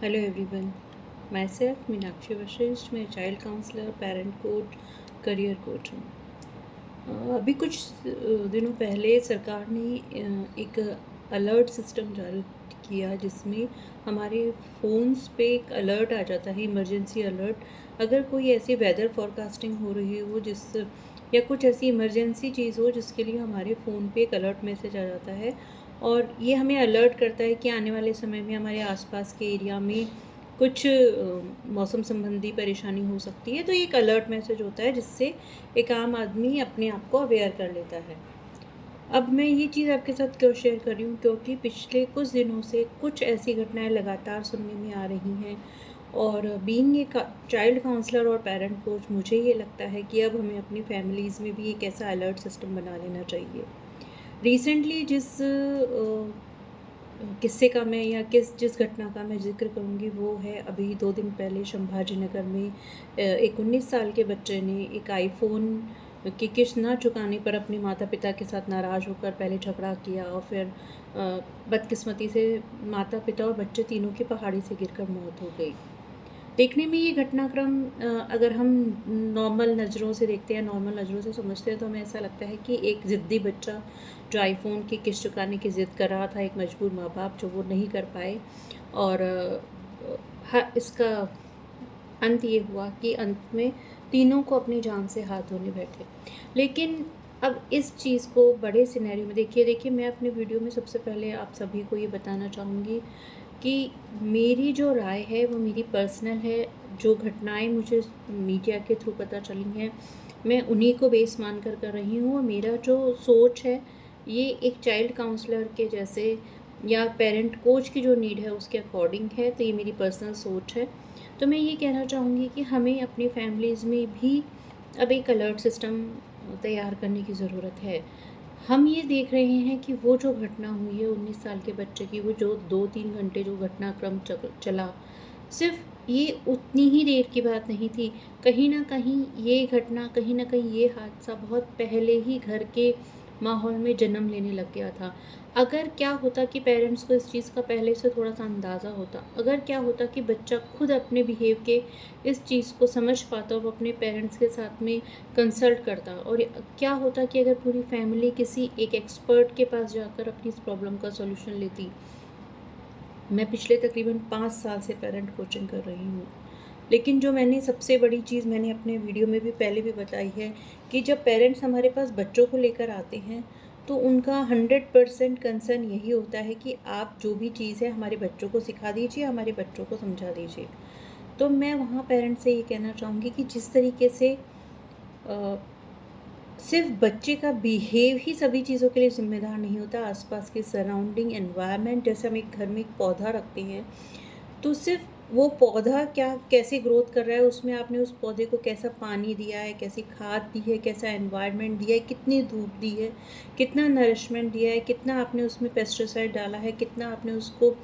Hello everyone, myself Meenakshi Vashishtha. मैं child counsellor, parent coach, career coach हूँ। अभी कुछ दिनों पहले सरकार ने एक अलर्ट सिस्टम जारी किया जिसमें हमारे फ़ोन्स पे एक अलर्ट आ जाता है, इमरजेंसी अलर्ट। अगर कोई ऐसी वेदर फोरकास्टिंग हो रही हो या कुछ ऐसी इमरजेंसी चीज़ हो जिसके लिए हमारे फ़ोन पे एक अलर्ट मैसेज आ जाता है और ये हमें अलर्ट करता है कि आने वाले समय में हमारे आसपास के एरिया में कुछ मौसम संबंधी परेशानी हो सकती है। तो ये एक अलर्ट मैसेज होता है जिससे एक आम आदमी अपने आप को अवेयर कर लेता है। अब मैं ये चीज़ आपके साथ क्यों शेयर कर रही हूँ, क्योंकि पिछले कुछ दिनों से कुछ ऐसी घटनाएं लगातार सुनने में आ रही हैं और बीइंग ए चाइल्ड काउंसलर और पेरेंट कोच, मुझे ये लगता है कि अब हमें अपनी फैमिलीज़ में भी एक ऐसा अलर्ट सिस्टम बना लेना चाहिए। रिसेंटली जिस किस्से का मैं या जिस घटना का मैं ज़िक्र करूँगी वो है अभी 2 दिन पहले संभाजी नगर में एक 19 साल के बच्चे ने एक आईफ़ोन की किश्त ना चुकाने पर अपने माता-पिता के साथ नाराज़ होकर पहले झगड़ा किया और फिर बदकिस्मती से माता-पिता और बच्चे तीनों की पहाड़ी से गिरकर मौत हो गई। देखने में ये घटनाक्रम अगर हम नॉर्मल नज़रों से देखते हैं, नॉर्मल नज़रों से समझते हैं, तो हमें ऐसा लगता है कि एक ज़िद्दी बच्चा जो आईफ़ोन की किश्त चुकाने की ज़िद कर रहा था, एक मजबूर माँ-बाप जो वो नहीं कर पाए और इसका अंत ये हुआ कि अंत में तीनों को अपनी जान से हाथ धोने बैठे। लेकिन अब इस चीज़ को बड़े सिनेरियो में देखिए मैं अपने वीडियो में सबसे पहले आप सभी को ये बताना चाहूँगी कि मेरी जो राय है वो मेरी पर्सनल है। जो घटनाएं मुझे मीडिया के थ्रू पता चली हैं, मैं उन्हीं को बेस मान कर रही हूँ। मेरा जो सोच है ये एक चाइल्ड काउंसलर के जैसे या पेरेंट कोच की जो नीड है उसके अकॉर्डिंग है, तो ये मेरी पर्सनल सोच है। तो मैं ये कहना चाहूँगी कि हमें अपनी फैमिलीज़ में भी अब एक अलर्ट सिस्टम तैयार करने की ज़रूरत है। हम ये देख रहे हैं कि वो जो घटना हुई है 19 साल के बच्चे की, वो जो 2-3 घंटे जो घटनाक्रम चला, सिर्फ ये उतनी ही देर की बात नहीं थी। कहीं न कहीं ये घटना, कहीं न कहीं ये हादसा बहुत पहले ही घर के माहौल में जन्म लेने लग गया था। अगर क्या होता कि पेरेंट्स को इस चीज़ का पहले से थोड़ा-सा अंदाज़ा होता, अगर क्या होता कि बच्चा खुद अपने बिहेव के इस चीज़ को समझ पाता और वो अपने पेरेंट्स के साथ में कंसल्ट करता, और क्या होता कि अगर पूरी फैमिली किसी एक एक्सपर्ट के पास जाकर अपनी इस प्रॉब्लम का सॉल्यूशन लेती। मैं पिछले तकरीबन 5 साल से पेरेंट कोचिंग कर रही हूँ। लेकिन जो मैंने सबसे बड़ी चीज़ मैंने अपने वीडियो में भी पहले भी बताई है कि जब पेरेंट्स हमारे पास बच्चों को लेकर आते हैं तो उनका 100% कंसर्न यही होता है कि आप जो भी चीज़ है हमारे बच्चों को सिखा दीजिए, हमारे बच्चों को समझा दीजिए। तो मैं वहाँ पेरेंट्स से ये कहना चाहूँगी कि जिस तरीके से सिर्फ बच्चे का बिहेव ही सभी चीज़ों के लिए ज़िम्मेदार नहीं होता, आसपास के सराउंडिंग एनवायरनमेंट, जैसे हम एक घर में एक पौधा रखते हैं तो सिर्फ वो पौधा क्या कैसे ग्रोथ कर रहा है, उसमें आपने उस पौधे को कैसा पानी दिया है, कैसी खाद दी है, कैसा एनवायरनमेंट दिया है, कितनी धूप दी है, कितना नरिशमेंट दिया है, कितना आपने उसमें पेस्टिसाइड डाला है, कितना आपने उसको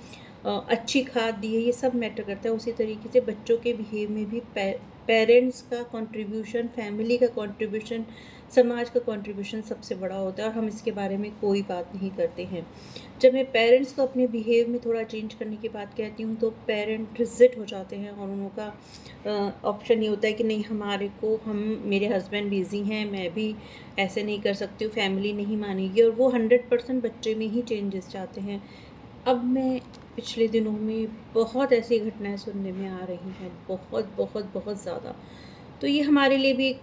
अच्छी खाद दी है, ये सब मैटर करता है। उसी तरीके से बच्चों के बिहेव में भी पेरेंट्स का कंट्रीब्यूशन, फैमिली का कंट्रीब्यूशन, समाज का कंट्रीब्यूशन सबसे बड़ा होता है और हम इसके बारे में कोई बात नहीं करते हैं। जब मैं पेरेंट्स को अपने बिहेव में थोड़ा चेंज करने की बात कहती हूँ तो पेरेंट रिजिड हो जाते हैं और उनका ऑप्शन ये होता है कि नहीं, मेरे हस्बैंड बिज़ी हैं, मैं भी ऐसे नहीं कर सकती हूँ, फैमिली नहीं मानेगी, और वो 100% बच्चे में ही चेंजेस चाहते हैं। अब मैं पिछले दिनों में बहुत ऐसी घटनाएं सुनने में आ रही हैं, बहुत बहुत बहुत ज़्यादा। तो ये हमारे लिए भी एक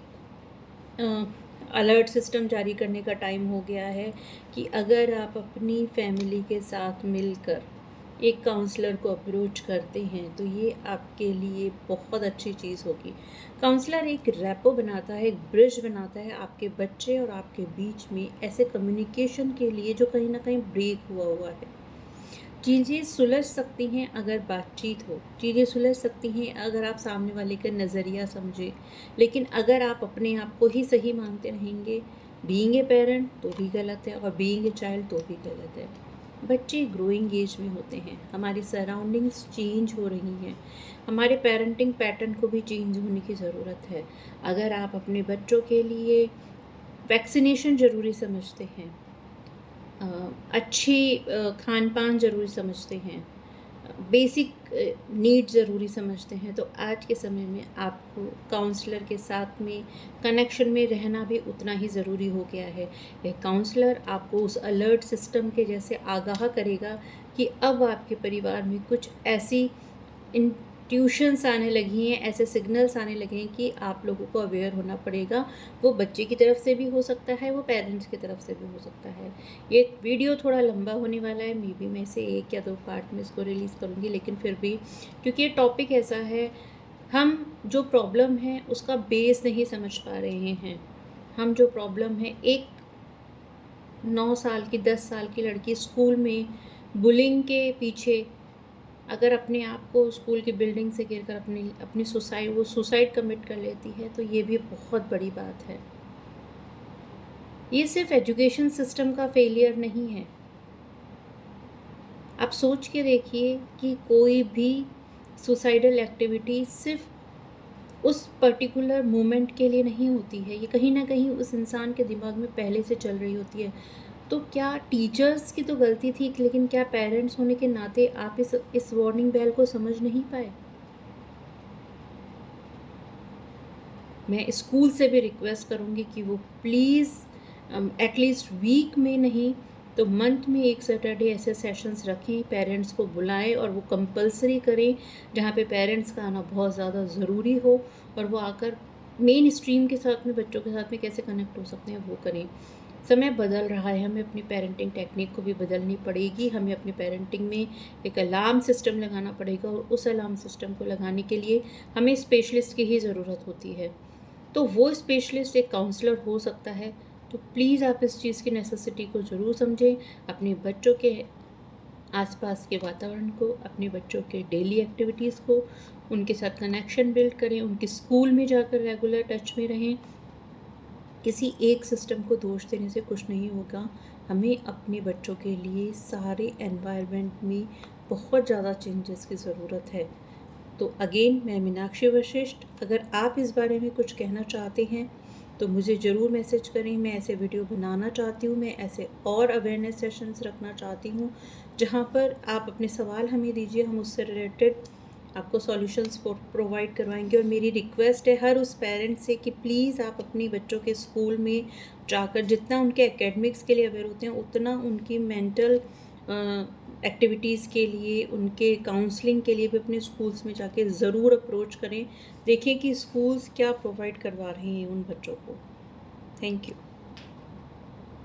अलर्ट सिस्टम जारी करने का टाइम हो गया है कि अगर आप अपनी फैमिली के साथ मिलकर एक काउंसलर को अप्रोच करते हैं तो ये आपके लिए बहुत अच्छी चीज़ होगी। काउंसलर एक रैपो बनाता है, एक ब्रिज बनाता है आपके बच्चे और आपके बीच में ऐसे कम्युनिकेशन के लिए जो कहीं ना कहीं ब्रेक हुआ है। चीज़ें सुलझ सकती हैं अगर बातचीत हो, चीज़ें सुलझ सकती हैं अगर आप सामने वाले का नज़रिया समझें। लेकिन अगर आप अपने आप को ही सही मानते रहेंगे, बीइंग ए पेरेंट तो भी गलत है और बीइंग ए चाइल्ड तो भी गलत है। बच्चे ग्रोइंग एज में होते हैं, हमारी सराउंडिंग्स चेंज हो रही हैं, हमारे पेरेंटिंग पैटर्न को भी चेंज होने की ज़रूरत है। अगर आप अपने बच्चों के लिए वैक्सीनेशन ज़रूरी समझते हैं, अच्छी खान पान ज़रूरी समझते हैं, बेसिक नीड ज़रूरी समझते हैं, तो आज के समय में आपको काउंसलर के साथ में कनेक्शन में रहना भी उतना ही ज़रूरी हो गया है। एक काउंसलर आपको उस अलर्ट सिस्टम के जैसे आगाह करेगा कि अब आपके परिवार में कुछ ऐसी इंट्यूशंस आने लगी हैं, ऐसे सिग्नल्स आने लगे हैं कि आप लोगों को अवेयर होना पड़ेगा। वो बच्चे की तरफ से भी हो सकता है, वो पेरेंट्स की तरफ से भी हो सकता है। ये वीडियो थोड़ा लंबा होने वाला है, मे बी मैं इसे 1 या 2 पार्ट में इसको रिलीज़ करूँगी, लेकिन फिर भी क्योंकि ये टॉपिक ऐसा है, हम जो प्रॉब्लम है उसका बेस नहीं समझ पा रहे हैं। हम जो प्रॉब्लम है, एक 9 साल की 10 साल की लड़की स्कूल में बुलिंग के पीछे अगर अपने आप को स्कूल की बिल्डिंग से गिरकर अपनी सुसाइड कमिट कर लेती है, तो ये भी बहुत बड़ी बात है। ये सिर्फ एजुकेशन सिस्टम का फेलियर नहीं है। आप सोच के देखिए कि कोई भी सुसाइडल एक्टिविटी सिर्फ उस पर्टिकुलर मोमेंट के लिए नहीं होती है, ये कहीं ना कहीं उस इंसान के दिमाग में पहले से चल रही होती है। तो क्या टीचर्स की तो गलती थी, लेकिन क्या पेरेंट्स होने के नाते आप इस वार्निंग बेल को समझ नहीं पाए? मैं स्कूल से भी रिक्वेस्ट करूँगी कि वो प्लीज़ एटलीस्ट वीक में नहीं तो मंथ में एक सैटरडे ऐसे सेशंस रखें, पेरेंट्स को बुलाएं और वो कंपलसरी करें, जहाँ पे पेरेंट्स का आना बहुत ज़्यादा ज़रूरी हो और वो आकर मेन स्ट्रीम के साथ में बच्चों के साथ में कैसे कनेक्ट हो सकते हैं वो करें। समय बदल रहा है, हमें अपनी पेरेंटिंग टेक्निक को भी बदलनी पड़ेगी। हमें अपनी पेरेंटिंग में एक अलार्म सिस्टम लगाना पड़ेगा और उस अलार्म सिस्टम को लगाने के लिए हमें स्पेशलिस्ट की ही ज़रूरत होती है। तो वो स्पेशलिस्ट एक काउंसलर हो सकता है। तो प्लीज़ आप इस चीज़ की नेसेसिटी को ज़रूर समझें। अपने बच्चों के आसपास के वातावरण को, अपने बच्चों के डेली एक्टिविटीज़ को, उनके साथ कनेक्शन बिल्ड करें, उनके स्कूल में जाकर रेगुलर टच में रहें। किसी एक सिस्टम को दोष देने से कुछ नहीं होगा। हमें अपने बच्चों के लिए सारे एनवायरनमेंट में बहुत ज़्यादा चेंजेस की ज़रूरत है। तो अगेन मैं मीनाक्षी वशिष्ठ, अगर आप इस बारे में कुछ कहना चाहते हैं तो मुझे ज़रूर मैसेज करें। मैं ऐसे वीडियो बनाना चाहती हूँ, मैं ऐसे और अवेयरनेस सेशंस रखना चाहती हूँ जहाँ पर आप अपने सवाल हमें दीजिए, हम उससे रिलेटेड आपको सॉल्यूशंस प्रोवाइड करवाएंगे। और मेरी रिक्वेस्ट है हर उस पेरेंट से कि प्लीज़ आप अपने बच्चों के स्कूल में जाकर जितना उनके एकेडमिक्स के लिए अवेयर होते हैं, उतना उनकी मेंटल एक्टिविटीज़ के लिए, उनके काउंसलिंग के लिए भी अपने स्कूल्स में जाके ज़रूर अप्रोच करें। देखें कि स्कूल्स क्या प्रोवाइड करवा रहे हैं उन बच्चों को। Thank you.